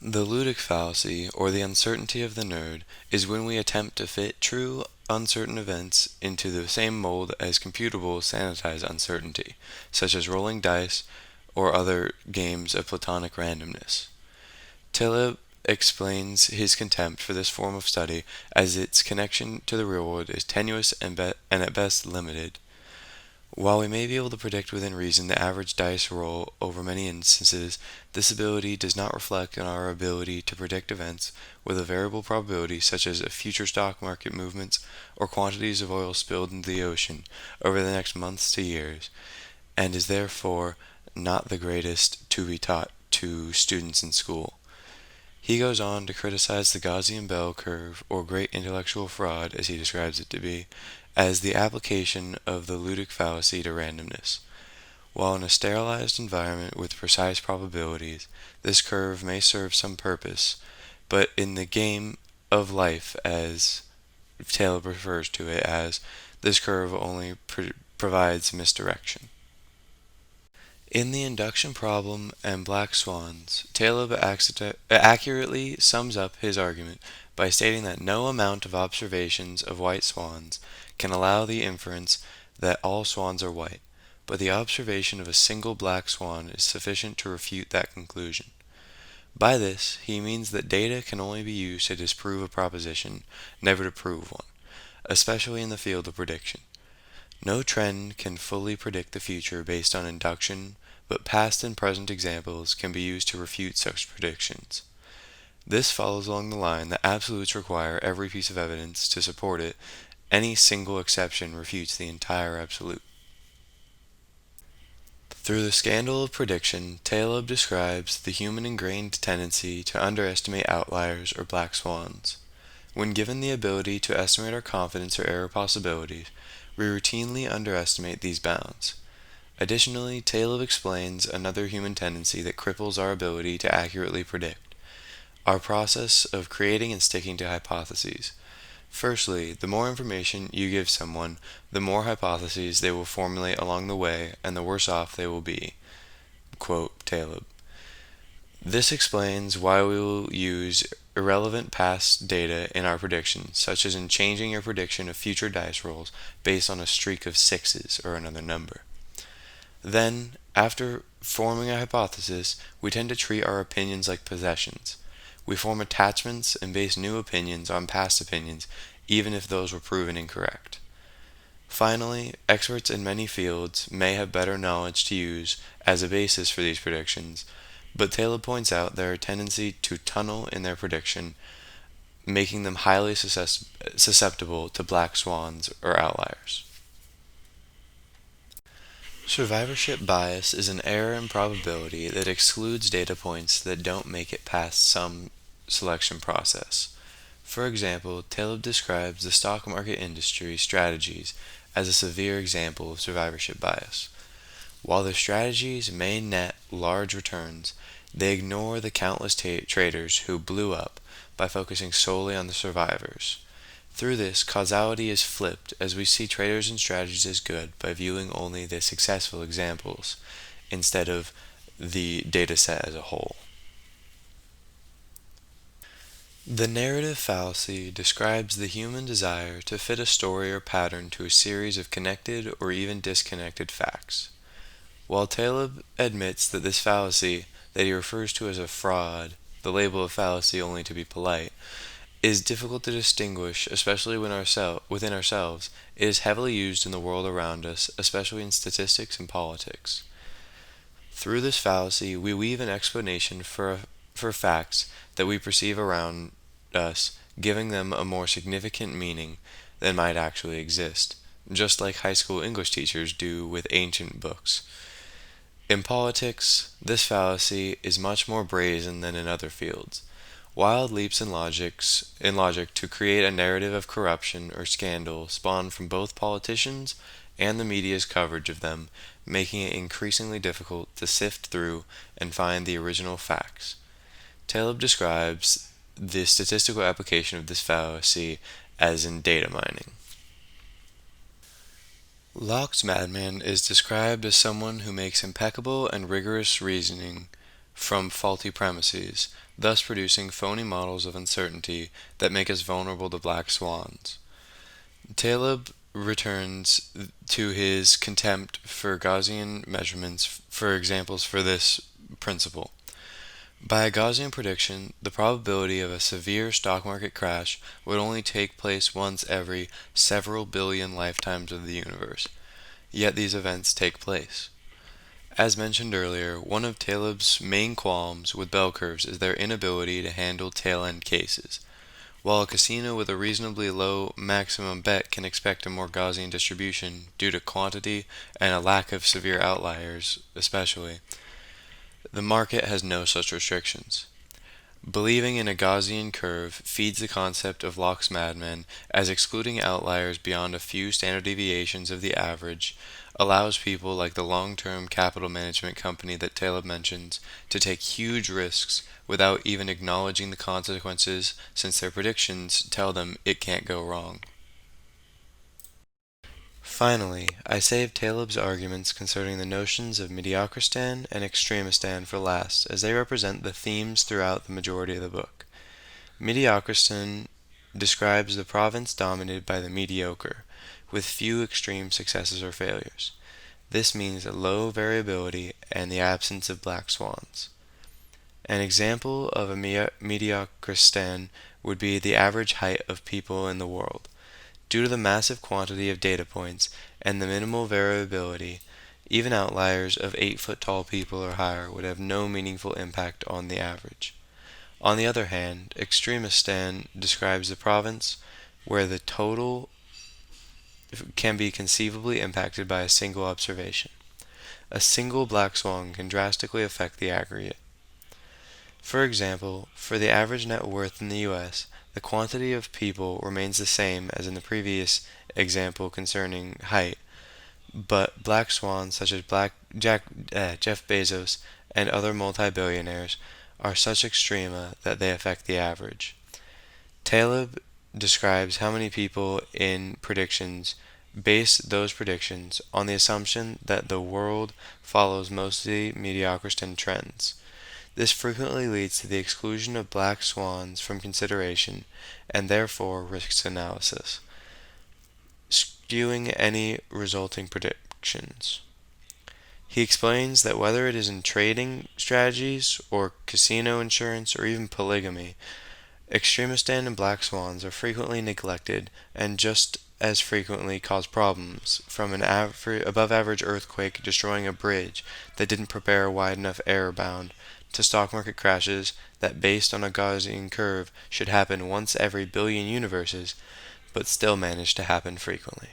The ludic fallacy, or the uncertainty of the nerd, is when we attempt to fit true, uncertain events into the same mold as computable, sanitized uncertainty, such as rolling dice or other games of Platonic randomness. Taleb explains his contempt for this form of study as its connection to the real world is tenuous and at best limited. While we may be able to predict within reason the average dice roll over many instances, this ability does not reflect on our ability to predict events with a variable probability such as future stock market movements or quantities of oil spilled into the ocean over the next months to years, and is therefore not the greatest to be taught to students in school. He goes on to criticize the Gaussian bell curve, or great intellectual fraud as he describes it to be, as the application of the ludic fallacy to randomness. While in a sterilized environment with precise probabilities, this curve may serve some purpose, but in the game of life, as Taylor refers to it as, this curve only provides misdirection. In the induction problem and black swans, Taleb accurately sums up his argument by stating that no amount of observations of white swans can allow the inference that all swans are white, but the observation of a single black swan is sufficient to refute that conclusion. By this, he means that data can only be used to disprove a proposition, never to prove one, especially in the field of prediction. No trend can fully predict the future based on induction, but past and present examples can be used to refute such predictions. This follows along the line that absolutes require every piece of evidence to support it. Any single exception refutes the entire absolute. Through the scandal of prediction, Taleb describes the human ingrained tendency to underestimate outliers or black swans. When given the ability to estimate our confidence or error possibilities, we routinely underestimate these bounds. Additionally, Taleb explains another human tendency that cripples our ability to accurately predict: our process of creating and sticking to hypotheses. Firstly, the more information you give someone, the more hypotheses they will formulate along the way, and the worse off they will be. Quote Taleb. This explains why we will use irrelevant past data in our predictions, such as in changing your prediction of future dice rolls based on a streak of sixes or another number. Then, after forming a hypothesis, we tend to treat our opinions like possessions. We form attachments and base new opinions on past opinions, even if those were proven incorrect. Finally, experts in many fields may have better knowledge to use as a basis for these predictions, but Taylor points out their tendency to tunnel in their prediction, making them highly susceptible to black swans or outliers. Survivorship bias is an error in probability that excludes data points that don't make it past some selection process. For example, Taleb describes the stock market industry strategies as a severe example of survivorship bias. While the strategies may net large returns, they ignore the countless traders who blew up by focusing solely on the survivors. Through this, causality is flipped as we see traders and strategies as good by viewing only the successful examples instead of the data set as a whole. The narrative fallacy describes the human desire to fit a story or pattern to a series of connected or even disconnected facts. While Taleb admits that this fallacy, that he refers to as a fraud, the label of fallacy only to be polite, is difficult to distinguish, especially within ourselves, it is heavily used in the world around us, especially in statistics and politics. Through this fallacy, we weave an explanation for facts that we perceive around us, giving them a more significant meaning than might actually exist, just like high school English teachers do with ancient books. In politics, this fallacy is much more brazen than in other fields. Wild leaps in logic to create a narrative of corruption or scandal spawn from both politicians and the media's coverage of them, making it increasingly difficult to sift through and find the original facts. Taleb describes the statistical application of this fallacy as in data mining. Locke's madman is described as someone who makes impeccable and rigorous reasoning from faulty premises, thus producing phony models of uncertainty that make us vulnerable to black swans. Taleb returns to his contempt for Gaussian measurements for examples for this principle. By a Gaussian prediction, the probability of a severe stock market crash would only take place once every several billion lifetimes of the universe. Yet these events take place. As mentioned earlier, one of Taleb's main qualms with bell curves is their inability to handle tail-end cases. While a casino with a reasonably low maximum bet can expect a more Gaussian distribution due to quantity and a lack of severe outliers, especially, the market has no such restrictions. Believing in a Gaussian curve feeds the concept of Locke's madmen, as excluding outliers beyond a few standard deviations of the average allows people like the long-term capital management company that Taleb mentions to take huge risks without even acknowledging the consequences, since their predictions tell them it can't go wrong. Finally, I saved Taleb's arguments concerning the notions of mediocristan and extremistan for last, as they represent the themes throughout the majority of the book. Mediocristan describes the province dominated by the mediocre, with few extreme successes or failures. This means a low variability and the absence of black swans. An example of a mediocristan would be the average height of people in the world. Due to the massive quantity of data points and the minimal variability, even outliers of 8-foot tall people or higher would have no meaningful impact on the average. On the other hand, extremistan describes the province where the total can be conceivably impacted by a single observation. A single black swan can drastically affect the aggregate. For example, for the average net worth in the U.S., the quantity of people remains the same as in the previous example concerning height, but black swans such as Jeff Bezos and other multi-billionaires are such extrema that they affect the average. Taleb describes how many people in predictions base those predictions on the assumption that the world follows mostly mediocristan trends. This frequently leads to the exclusion of black swans from consideration and therefore risks analysis, skewing any resulting predictions. He explains that whether it is in trading strategies or casino insurance or even polygamy, extremistan and black swans are frequently neglected and just as frequently cause problems, from an above average earthquake destroying a bridge that didn't prepare a wide enough error bound, to stock market crashes that, based on a Gaussian curve, should happen once every billion universes, but still manage to happen frequently.